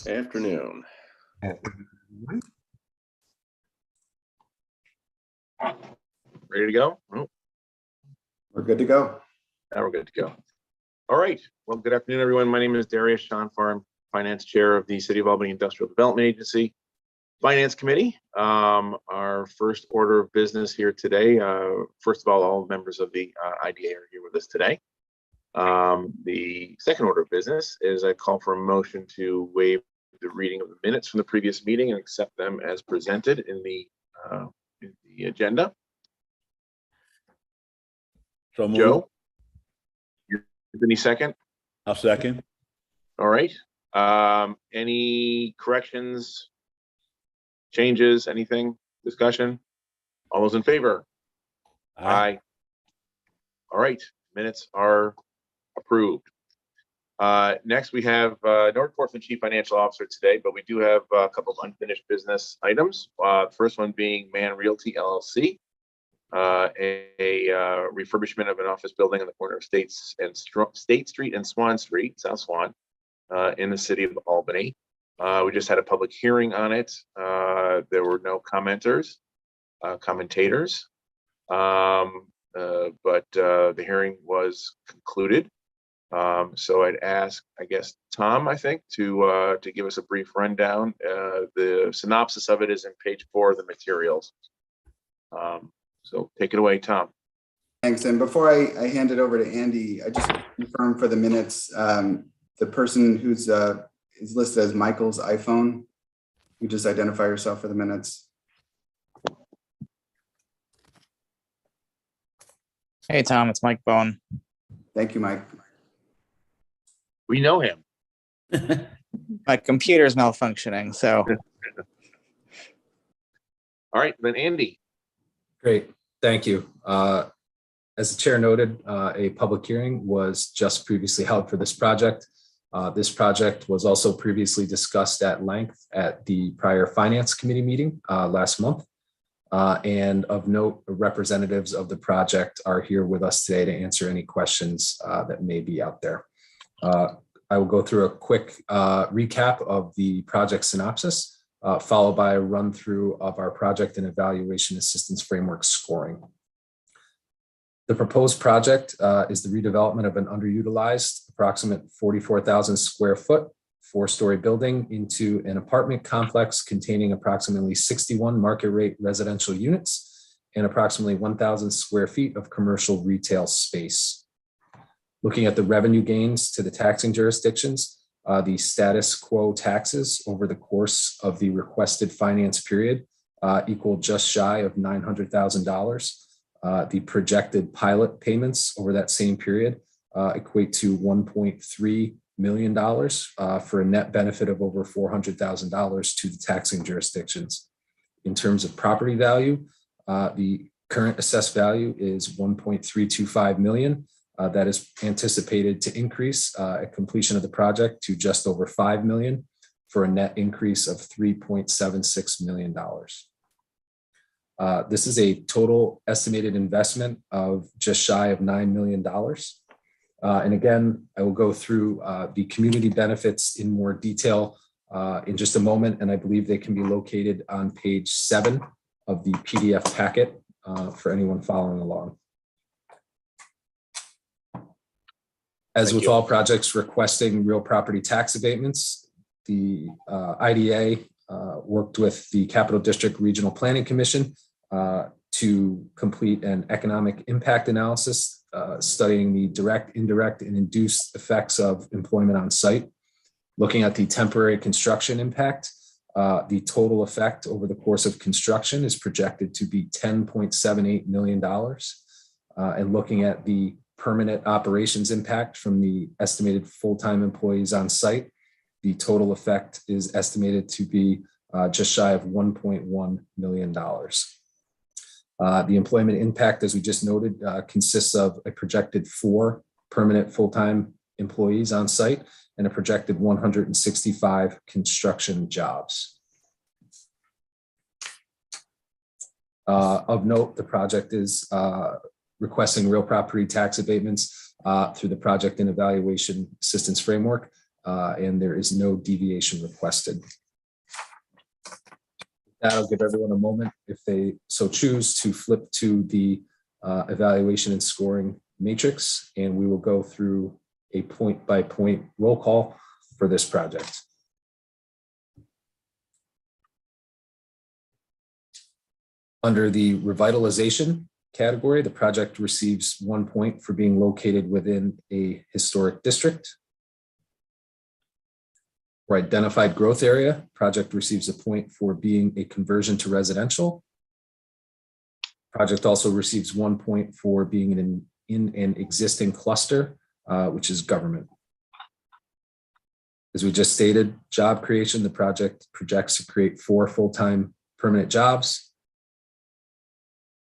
Afternoon. Ready to go? Oh, We're good to go. now we're good to go. All right. Well, good afternoon, everyone. My name is Darius Schonfarm, Finance Chair of the City of Albany Industrial Development Agency Finance Committee. Our first order of business here today. First of all members of the IDA are here with us today. The second order of business is I call for a motion to waive the reading of the minutes from the previous meeting and accept them as presented in the agenda. So moved. Joe, any second? I'll second. All right. Any corrections, changes, anything, discussion? All those in favor? Aye. All right, minutes are approved. Next, we have no report from the Chief Financial Officer today, but we do have a couple of unfinished business items. First one being Mann Realty LLC, a refurbishment of an office building on the corner of State Street and Swan Street, South Swan, in the city of Albany. We just had a public hearing on it. There were no commentators, but the hearing was concluded. So I'd ask, I guess, Tom, I think, to give us a brief rundown. The synopsis of it is in page 4 of the materials. So take it away, Tom. Thanks. And before I hand it over to Andy, I just confirm for the minutes, the person who's is listed as Michael's iPhone. You just identify yourself for the minutes. Hey, Tom, it's Mike Bone. Thank you, Mike. We know him. My computer's malfunctioning, so. All right, then Andy. Great, thank you. As the chair noted, a public hearing was just previously held for this project. This project was also previously discussed at length at the prior Finance Committee meeting last month. And of note, representatives of the project are here with us today to answer any questions that may be out there. I will go through a quick recap of the project synopsis, followed by a run through of our project and evaluation assistance framework scoring. The proposed project is the redevelopment of an underutilized approximate 44,000 square foot, 4-story building into an apartment complex containing approximately 61 market rate residential units and approximately 1,000 square feet of commercial retail space. Looking at the revenue gains to the taxing jurisdictions, the status quo taxes over the course of the requested finance period equal just shy of $900,000. The projected pilot payments over that same period equate to $1.3 million for a net benefit of over $400,000 to the taxing jurisdictions. In terms of property value, the current assessed value is $1.325 million. That is anticipated to increase at completion of the project to just over $5 million for a net increase of $3.76 million. This is a total estimated investment of just shy of $9 million. And again, I will go through the community benefits in more detail in just a moment, and I believe they can be located on page 7 of the PDF packet for anyone following along. As with all projects requesting real property tax abatements, the IDA worked with the Capital District Regional Planning Commission to complete an economic impact analysis, studying the direct, indirect, and induced effects of employment on site. Looking at the temporary construction impact, the total effect over the course of construction is projected to be $10.78 million. And looking at the permanent operations impact from the estimated full-time employees on site, the total effect is estimated to be just shy of $1.1 million. The employment impact, as we just noted, consists of a projected 4 permanent full-time employees on site and a projected 165 construction jobs. Of note, the project is requesting real property tax abatements through the project and evaluation assistance framework. and there is no deviation requested. That'll give everyone a moment, if they so choose, to flip to the evaluation and scoring matrix, and we will go through a point-by-point roll call for this project. Under the revitalization category, the project receives 1 point for being located within a historic district. For identified growth area, project receives a point for being a conversion to residential. Project also receives 1 point for being in an existing cluster, which is government. As we just stated, job creation, the project projects to create 4 full-time permanent jobs,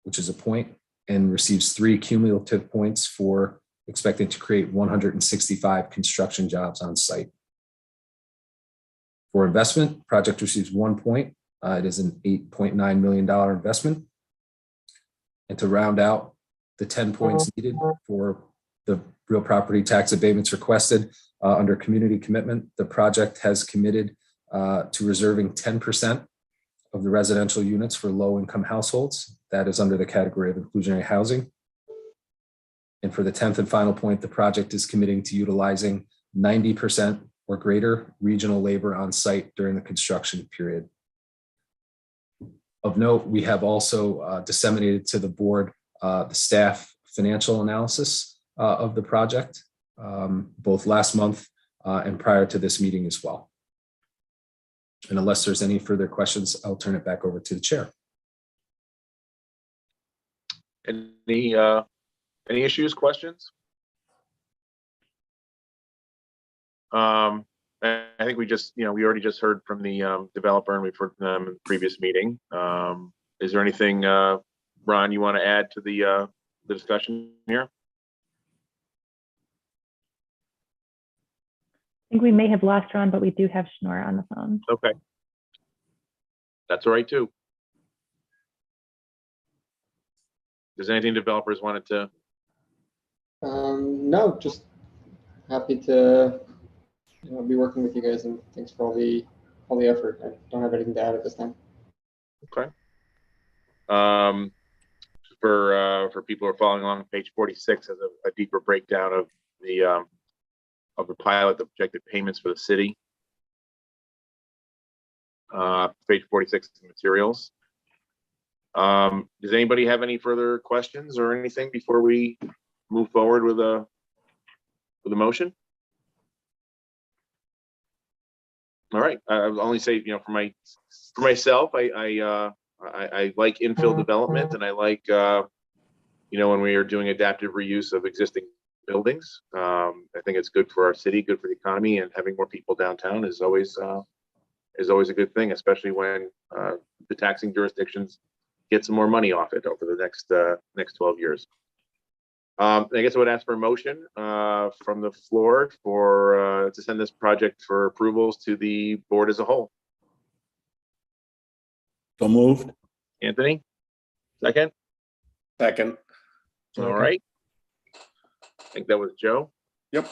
which is a point, and receives 3 cumulative points for expecting to create 165 construction jobs on site. For investment, project receives 1 point. It is an $8.9 million investment. And to round out the 10 points needed for the real property tax abatements requested under community commitment, the project has committed to reserving 10% of the residential units for low-income households. That is under the category of inclusionary housing. And for the 10th and final point, the project is committing to utilizing 90% or greater regional labor on site during the construction period. Of note, we have also disseminated to the board the staff financial analysis of the project, both last month and prior to this meeting as well. And unless there's any further questions, I'll turn it back over to the chair. Any issues, questions? I think we just, we already just heard from the developer, and we've heard from them in the previous meeting. Is there anything, Ron, you want to add to the discussion here? I think we may have lost Ron, but we do have Schnorr on the phone. Okay. That's all right too. Does anything developers wanted to? No, just happy to be working with you guys, and thanks for all the effort. I don't have anything to add at this time. Okay. For people who are following along, page 46 has a deeper breakdown of the pilot, the projected payments for the city. Page 46 is the materials. Does anybody have any further questions or anything before we move forward with a motion? All right. I'll only say, for myself, I like infill development, and I like, when we are doing adaptive reuse of existing buildings. I think it's good for our city, good for the economy, and having more people downtown is always a good thing, especially when the taxing jurisdictions get some more money off it over the next 12 years. I guess I would ask for a motion from the floor for to send this project for approvals to the board as a whole. So moved. Anthony, second. Second. All right. I think that was Joe. Yep.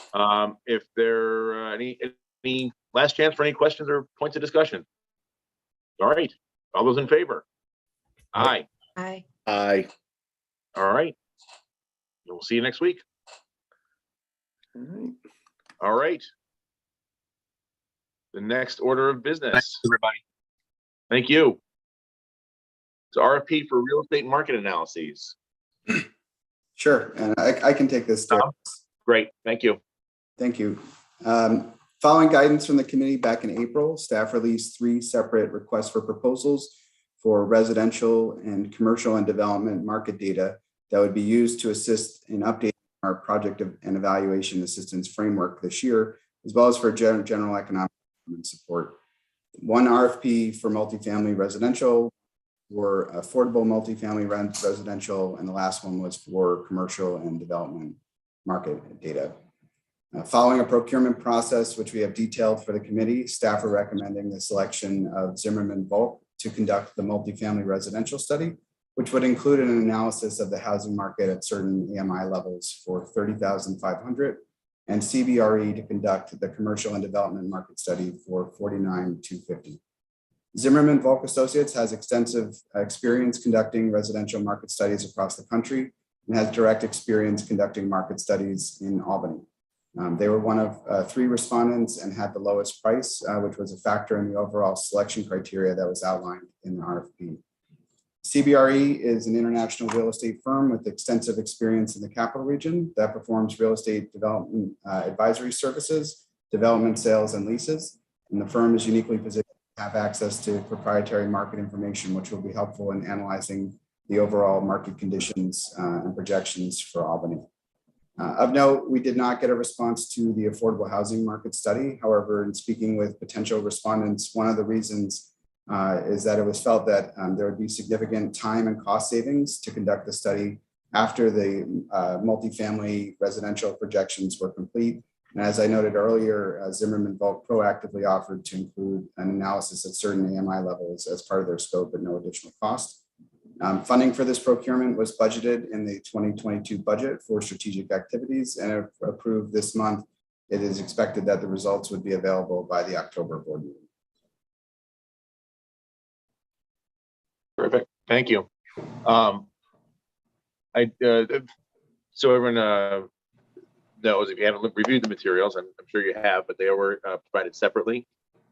If there are any last chance for any questions or points of discussion? All right. All those in favor? Aye. Aye. Aye. All right. We'll see you next week. All right. The next order of business. Thanks, everybody. Thank you. It's RFP for real estate market analyses. Sure, and I can take this. Great, thank you. Thank you. Following guidance from the committee back in April, staff released 3 separate requests for proposals for residential and commercial and development market data that would be used to assist in updating our project and evaluation assistance framework this year, as well as for general economic support. One RFP for multifamily residential, for affordable multifamily residential, and the last one was for commercial and development market data. Following a procurement process, which we have detailed for the committee, staff are recommending the selection of Zimmerman Volk to conduct the multifamily residential study, which would include an analysis of the housing market at certain AMI levels for 30,500 and CBRE to conduct the commercial and development market study for 49,250. Zimmerman Volk Associates has extensive experience conducting residential market studies across the country and has direct experience conducting market studies in Albany. They were one of 3 respondents and had the lowest price, which was a factor in the overall selection criteria that was outlined in the RFP. CBRE is an international real estate firm with extensive experience in the capital region that performs real estate development advisory services, development sales, and leases. And the firm is uniquely positioned to have access to proprietary market information, which will be helpful in analyzing the overall market conditions and projections for Albany. Of note, we did not get a response to the affordable housing market study. However, in speaking with potential respondents, one of the reasons is that it was felt that there would be significant time and cost savings to conduct the study after the multifamily residential projections were complete. And as I noted earlier, Zimmerman Volk proactively offered to include an analysis at certain AMI levels as part of their scope at no additional cost. Funding for this procurement was budgeted in the 2022 budget for strategic activities, and if approved this month, it is expected that the results would be available by the October board meeting. Perfect. Thank you. So everyone knows, if you haven't reviewed the materials, and I'm sure you have, but they were provided separately.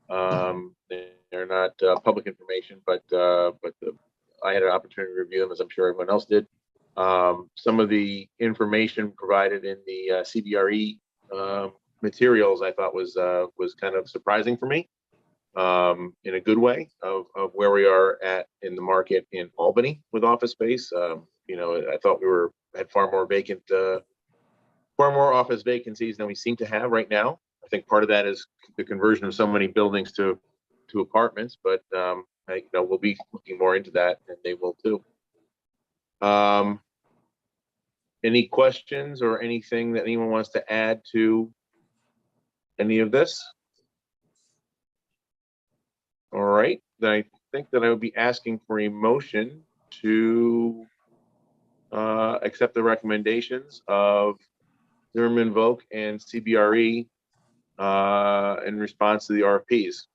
They're not public information, but I had an opportunity to review them, as I'm sure everyone else did. Some of the information provided in the CBRE materials I thought was kind of surprising for me, in a good way, of where we are at in the market in Albany with office space. I thought we had far more office vacancies than we seem to have right now. I think part of that is the conversion of so many buildings to apartments, but we'll be looking more into that, and they will too. Any questions or anything that anyone wants to add to any of this? All right, then I think that I would be asking for a motion to accept the recommendations of Zimmerman Volk and CBRE in response to the RFPs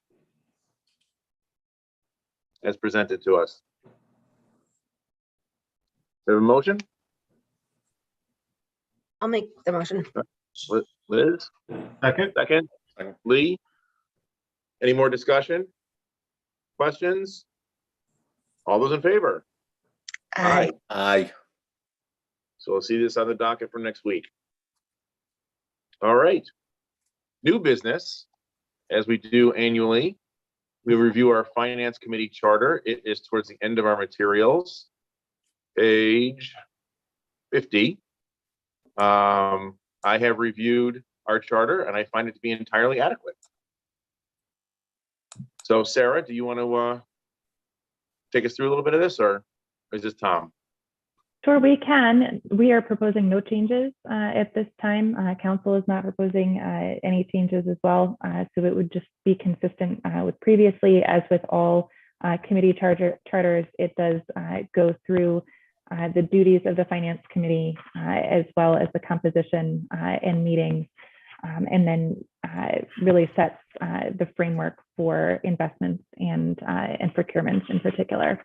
as presented to us. We have a motion? I'll make the motion. Liz? Second. Lee? Any more discussion? Questions? All those in favor? Aye. Aye. So we'll see this on the docket for next week. All right. New business, as we do annually, we review our finance committee charter. It is towards the end of our materials, page 50. I have reviewed our charter and I find it to be entirely adequate. So Sarah, do you want to take us through a little bit of this, or is this Tom? Sure, we can. We are proposing no changes at this time. Council is not proposing any changes as well. So it would just be consistent with previously. As with all committee charters, it does go through the duties of the finance committee as well as the composition and meetings, and then really sets the framework for investments and procurements in particular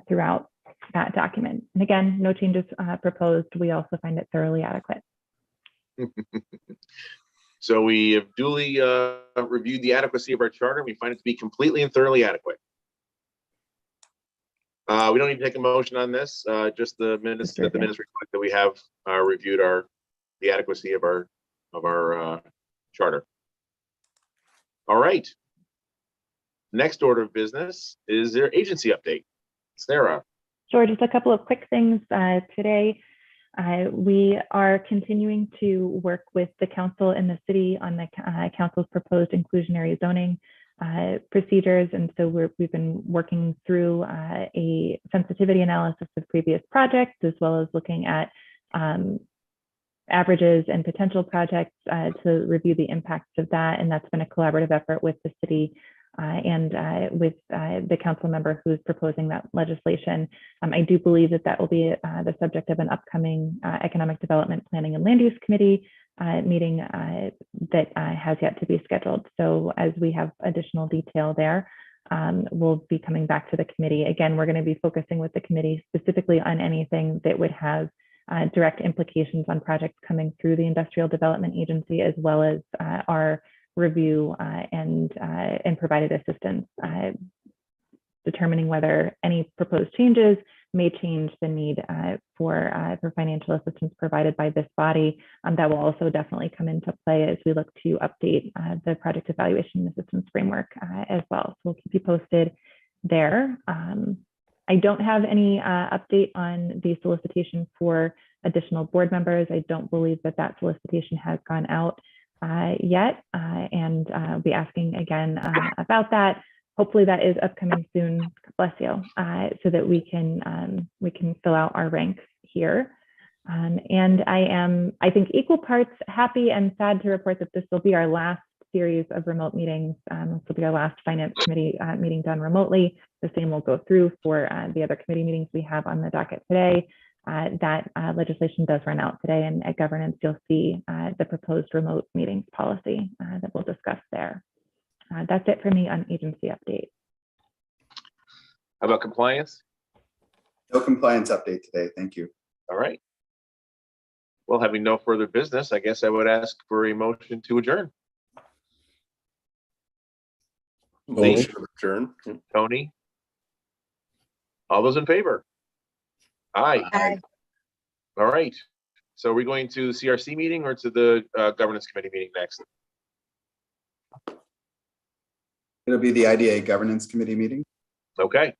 throughout that document. And again, no changes proposed. We also find it thoroughly adequate. So we have duly reviewed the adequacy of our charter. We find it to be completely and thoroughly adequate. We don't need to take a motion on this. Just the minutes that the minutes reflect that we have reviewed the adequacy of our charter. All right. Next order of business is their agency update. Sarah. Sure, just a couple of quick things today. We are continuing to work with the council and the city on the council's proposed inclusionary zoning procedures. And so we've been working through a sensitivity analysis of previous projects, as well as looking at averages and potential projects to review the impacts of that. And that's been a collaborative effort with the city and with the council member who's proposing that legislation. I do believe that will be the subject of an upcoming Economic Development Planning and Land Use Committee meeting that has yet to be scheduled. So as we have additional detail there, we'll be coming back to the committee. Again, we're going to be focusing with the committee specifically on anything that would have direct implications on projects coming through the Industrial Development Agency, as well as our review and provided assistance, determining whether any proposed changes may change the need for financial assistance provided by this body. That will also definitely come into play as we look to update the project evaluation and assistance framework as well. So we'll keep you posted there. I don't have any update on the solicitation for additional board members. I don't believe that that solicitation has gone out yet, and I'll be asking again about that. Hopefully that is upcoming soon, bless you, so that we can fill out our ranks here. And I am, I think, equal parts happy and sad to report that this will be our last series of remote meetings. This will be our last finance committee meeting done remotely. The same will go through for the other committee meetings we have on the docket today. That legislation does run out today, and at governance, you'll see the proposed remote meetings policy that we'll discuss there. That's it for me on agency update. How about compliance? No compliance update today. Thank you. All right. Well, having no further business, I guess I would ask for a motion to adjourn. Move to adjourn. Tony? All those in favor? Aye. Aye. All right. So are we going to the CRC meeting or to the governance committee meeting next? It'll be the IDA Governance Committee meeting. Okay.